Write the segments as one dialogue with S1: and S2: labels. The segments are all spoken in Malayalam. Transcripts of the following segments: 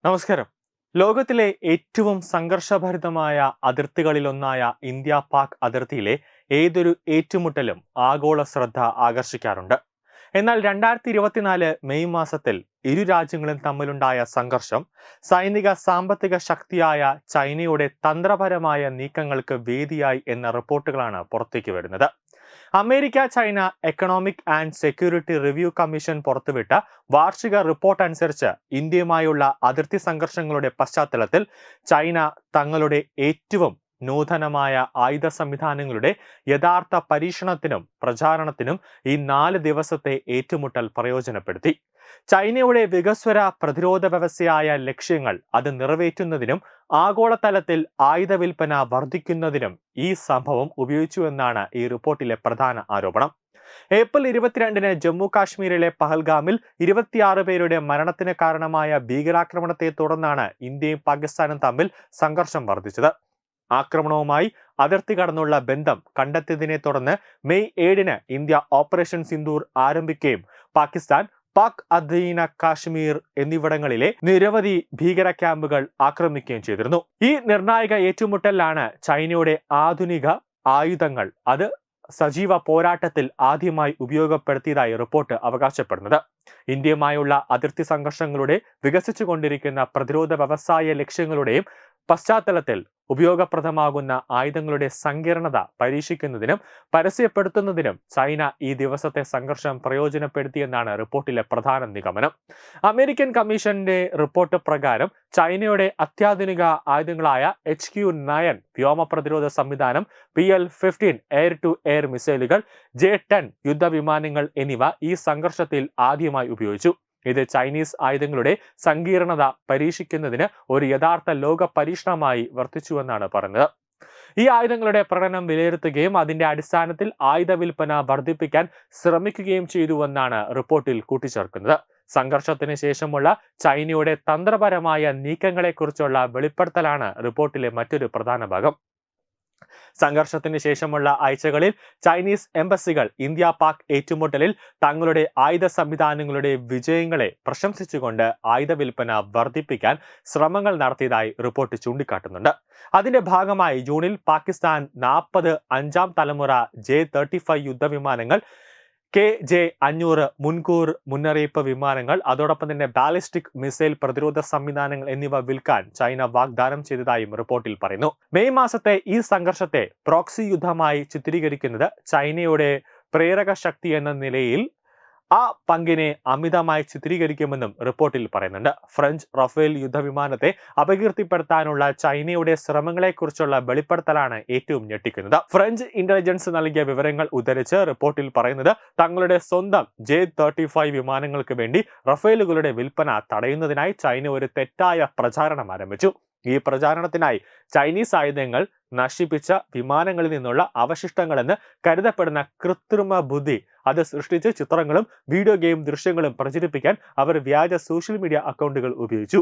S1: നമസ്കാരം. ലോകത്തിലെ ഏറ്റവും സംഘർഷഭരിതമായ അതിർത്തികളിലൊന്നായ ഇന്ത്യ-പാക് അതിർത്തിയിലെ ഏതൊരു ഏറ്റുമുട്ടലും ആഗോള ശ്രദ്ധ ആകർഷിക്കാറുണ്ട്. എന്നാൽ 2024 മെയ് മാസത്തിൽ ഇരു രാജ്യങ്ങളും തമ്മിലുണ്ടായ സംഘർഷം സൈനിക സാമ്പത്തിക ശക്തിയായ ചൈനയുടെ തന്ത്രപരമായ നീക്കങ്ങൾക്ക് വേദിയായി എന്ന റിപ്പോർട്ടുകളാണ് പുറത്തേക്ക് വരുന്നത്. America China economic and security review commission പുറത്തുവിട്ട വാർഷിക റിപ്പോർട്ട് അനുസരിച്ച് ഇന്ത്യയുമായുള്ള അതിർത്തി സംഘർഷങ്ങളുടെ പശ്ചാത്തലത്തിൽ ചൈന തങ്ങളുടെ ഏറ്റവും നൂതനമായ ആയുധ സംവിധാനങ്ങളുടെ യഥാർത്ഥ പരീക്ഷണത്തിനും പ്രചാരണത്തിനും ഈ 4 ദിവസത്തെ ഏറ്റുമുട്ടൽ പ്രയോജനപ്പെടുത്തി. ചൈനയുടെ വികസ്വര പ്രതിരോധ വ്യവസ്ഥയായ ലക്ഷ്യങ്ങൾ അത് നിറവേറ്റുന്നതിനും ആഗോളതലത്തിൽ ആയുധ വിൽപ്പന വർദ്ധിക്കുന്നതിനും ഈ സംഭവം ഉപയോഗിച്ചുവെന്നാണ് ഈ റിപ്പോർട്ടിലെ പ്രധാന ആരോപണം. ഏപ്രിൽ 22-ന് ജമ്മു കാശ്മീരിലെ പഹൽഗാമിൽ 26 പേരുടെ മരണത്തിന് കാരണമായ ഭീകരാക്രമണത്തെ തുടർന്നാണ് ഇന്ത്യയും പാകിസ്ഥാനും തമ്മിൽ സംഘർഷം വർദ്ധിച്ചത്. ആക്രമണവുമായി അതിർത്തി കടന്നുള്ള ബന്ധം കണ്ടെത്തിയതിനെ തുടർന്ന് മെയ് 7-ന് ഇന്ത്യ ഓപ്പറേഷൻ സിന്ദൂർ ആരംഭിക്കുകയും പാകിസ്ഥാൻ പാക് അധീന കാശ്മീർ എന്നിവിടങ്ങളിലെ നിരവധി ഭീകര ക്യാമ്പുകൾ ആക്രമിക്കുകയും ചെയ്തിരുന്നു. ഈ നിർണായക ഏറ്റുമുട്ടലിലാണ് ചൈനയുടെ ആധുനിക ആയുധങ്ങൾ അത് സജീവ പോരാട്ടത്തിൽ ആദ്യമായി ഉപയോഗപ്പെടുത്തിയതായി റിപ്പോർട്ട് അവകാശപ്പെടുന്നത്. ഇന്ത്യയുമായുള്ള അതിർത്തി സംഘർഷങ്ങളുടെ വികസിച്ചുകൊണ്ടിരിക്കുന്ന പ്രതിരോധ വ്യവസായ ലക്ഷ്യങ്ങളുടെയും പശ്ചാത്തലത്തിൽ ഉപയോഗപ്രദമാകുന്ന ആയുധങ്ങളുടെ സങ്കീർണത പരീക്ഷിക്കുന്നതിനും പരസ്യപ്പെടുത്തുന്നതിനും ചൈന ഈ ദിവസത്തെ സംഘർഷം പ്രയോജനപ്പെടുത്തിയെന്നാണ് റിപ്പോർട്ടിലെ പ്രധാന നിഗമനം. അമേരിക്കൻ കമ്മീഷന്റെ റിപ്പോർട്ട് പ്രകാരം ചൈനയുടെ അത്യാധുനിക ആയുധങ്ങളായ HQ-9 വ്യോമ പ്രതിരോധ സംവിധാനം, PL-15 എയർ ടു എയർ മിസൈലുകൾ, J-10 യുദ്ധവിമാനങ്ങൾ എന്നിവ ഈ സംഘർഷത്തിൽ ആദ്യമായി ഉപയോഗിച്ചു. ഇത് ചൈനീസ് ആയുധങ്ങളുടെ സങ്കീർണത പരീക്ഷിക്കുന്നതിന് ഒരു യഥാർത്ഥ ലോക പരീക്ഷണമായി വർത്തിച്ചുവെന്നാണ് പറഞ്ഞത്. ഈ ആയുധങ്ങളുടെ പ്രകടനം വിലയിരുത്തുകയും അതിന്റെ അടിസ്ഥാനത്തിൽ ആയുധ വിൽപ്പന വർദ്ധിപ്പിക്കാൻ ശ്രമിക്കുകയും ചെയ്തുവെന്നാണ് റിപ്പോർട്ടിൽ കൂട്ടിച്ചേർക്കുന്നത്. സംഘർഷത്തിന് ശേഷമുള്ള ചൈനയുടെ തന്ത്രപരമായ നീക്കങ്ങളെക്കുറിച്ചുള്ള വെളിപ്പെടുത്തലാണ് റിപ്പോർട്ടിലെ മറ്റൊരു പ്രധാന ഭാഗം. സംഘർഷത്തിന് ശേഷമുള്ള ആഴ്ചകളിൽ ചൈനീസ് എംബസികൾ ഇന്ത്യ-പാക് ഏറ്റുമുട്ടലിൽ തങ്ങളുടെ ആയുധ സംവിധാനങ്ങളുടെ വിജയങ്ങളെ പ്രശംസിച്ചുകൊണ്ട് ആയുധ വിൽപ്പന വർദ്ധിപ്പിക്കാൻ ശ്രമങ്ങൾ നടത്തിയതായി റിപ്പോർട്ട് ചൂണ്ടിക്കാട്ടുന്നുണ്ട്. അതിന്റെ ഭാഗമായി ജൂണിൽ പാകിസ്ഥാൻ 40 5ാം തലമുറ J-35 യുദ്ധവിമാനങ്ങൾ, KJ-500 മുൻകൂർ മുന്നറിയിപ്പ് വിമാനങ്ങൾ, അതോടൊപ്പം തന്നെ ബാലിസ്റ്റിക് മിസൈൽ പ്രതിരോധ സംവിധാനങ്ങൾ എന്നിവ വിൽക്കാൻ ചൈന വാഗ്ദാനം ചെയ്തതായും റിപ്പോർട്ടിൽ പറയുന്നു. മെയ് മാസത്തെ ഈ സംഘർഷത്തെ പ്രോക്സി യുദ്ധമായി ചിത്രീകരിക്കുന്നത് ചൈനയുടെ പ്രേരക ശക്തി എന്ന നിലയിൽ ആ പങ്കിനെ അമിതമായി ചിത്രീകരിക്കുമെന്നും റിപ്പോർട്ടിൽ പറയുന്നുണ്ട്. ഫ്രഞ്ച് റഫേൽ യുദ്ധവിമാനത്തെ അപകീർത്തിപ്പെടുത്താനുള്ള ചൈനയുടെ ശ്രമങ്ങളെക്കുറിച്ചുള്ള വെളിപ്പെടുത്തലാണ് ഏറ്റവും ഞെട്ടിക്കുന്നത്. ഫ്രഞ്ച് ഇന്റലിജൻസ് നൽകിയ വിവരങ്ങൾ ഉദ്ധരിച്ച് റിപ്പോർട്ടിൽ പറയുന്നത് തങ്ങളുടെ സ്വന്തം J-35 വിമാനങ്ങൾക്ക് വേണ്ടി റഫേലുകളുടെ വിൽപ്പന തടയുന്നതിനായി ചൈന ഒരു തെറ്റായ പ്രചാരണം ആരംഭിച്ചു. ഈ പ്രചാരണത്തിനായി ചൈനീസ് ആയുധങ്ങൾ നശിപ്പിച്ച വിമാനങ്ങളിൽ നിന്നുള്ള അവശിഷ്ടങ്ങളെന്ന് കരുതപ്പെടുന്ന കൃത്രിമ ബുദ്ധി അത് സൃഷ്ടിച്ച് ചിത്രങ്ങളും വീഡിയോ ഗെയിം ദൃശ്യങ്ങളും പ്രചരിപ്പിക്കാൻ അവർ വ്യാജ സോഷ്യൽ മീഡിയ അക്കൗണ്ടുകൾ ഉപയോഗിച്ചു.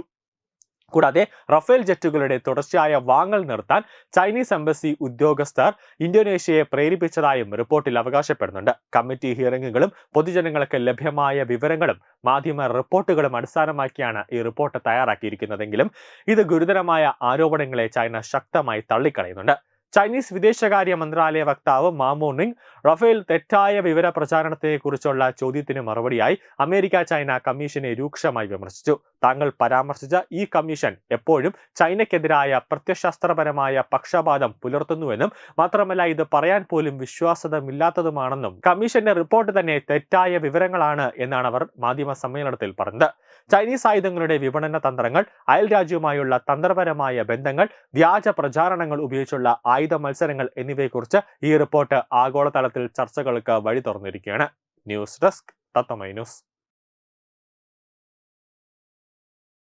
S1: കൂടാതെ റഫേൽ ജെറ്റുകളുടെ തുടർച്ചയായ വാങ്ങൽ നിർത്താൻ ചൈനീസ് എംബസി ഉദ്യോഗസ്ഥർ ഇന്തോനേഷ്യയെ പ്രേരിപ്പിച്ചതായും റിപ്പോർട്ടിൽ അവകാശപ്പെടുന്നുണ്ട്. കമ്മിറ്റി ഹിയറിംഗുകളും പൊതുജനങ്ങൾക്ക് ലഭ്യമായ വിവരങ്ങളും മാധ്യമ റിപ്പോർട്ടുകളും അടിസ്ഥാനമാക്കിയാണ് ഈ റിപ്പോർട്ട് തയ്യാറാക്കിയിരിക്കുന്നതെങ്കിലും ഇത് ഗുരുതരമായ ആരോപണങ്ങളെ ചൈന ശക്തമായി തള്ളിക്കളയുന്നുണ്ട്. ചൈനീസ് വിദേശകാര്യ മന്ത്രാലയ വക്താവ് മാ മോണിംഗ് റഫേൽ തെറ്റായ വിവര പ്രചാരണത്തെക്കുറിച്ചുള്ള ചോദ്യത്തിന് മറുപടിയായി അമേരിക്ക ചൈന കമ്മീഷനെ രൂക്ഷമായി വിമർശിച്ചു. താങ്കൾ പരാമർശിച്ച ഈ കമ്മീഷൻ എപ്പോഴും ചൈനയ്ക്കെതിരായ പ്രത്യയശാസ്ത്രപരമായ പക്ഷപാതം പുലർത്തുന്നുവെന്നും മാത്രമല്ല ഇത് പറയാൻ പോലും വിശ്വാസ്യതമില്ലാത്തതുമാണെന്നും കമ്മീഷന്റെ റിപ്പോർട്ട് തന്നെ തെറ്റായ വിവരങ്ങളാണ് എന്നാണ് അവർ മാധ്യമ സമ്മേളനത്തിൽ പറഞ്ഞത്. ചൈനീസ് ആയുധങ്ങളുടെ വിപണന തന്ത്രങ്ങൾ, അയൽ രാജ്യവുമായുള്ള തന്ത്രപരമായ ബന്ധങ്ങൾ, വ്യാജ പ്രചാരണങ്ങൾ ഉപയോഗിച്ചുള്ള ആയുധ മത്സരങ്ങൾ എന്നിവയെക്കുറിച്ച് ഈ റിപ്പോർട്ട് ആഗോളതലത്തിൽ ചർച്ചകൾക്ക് വഴി തുറന്നിരിക്കുകയാണ്. ന്യൂസ് ഡെസ്ക് തത്വമൈ ന്യൂസ്.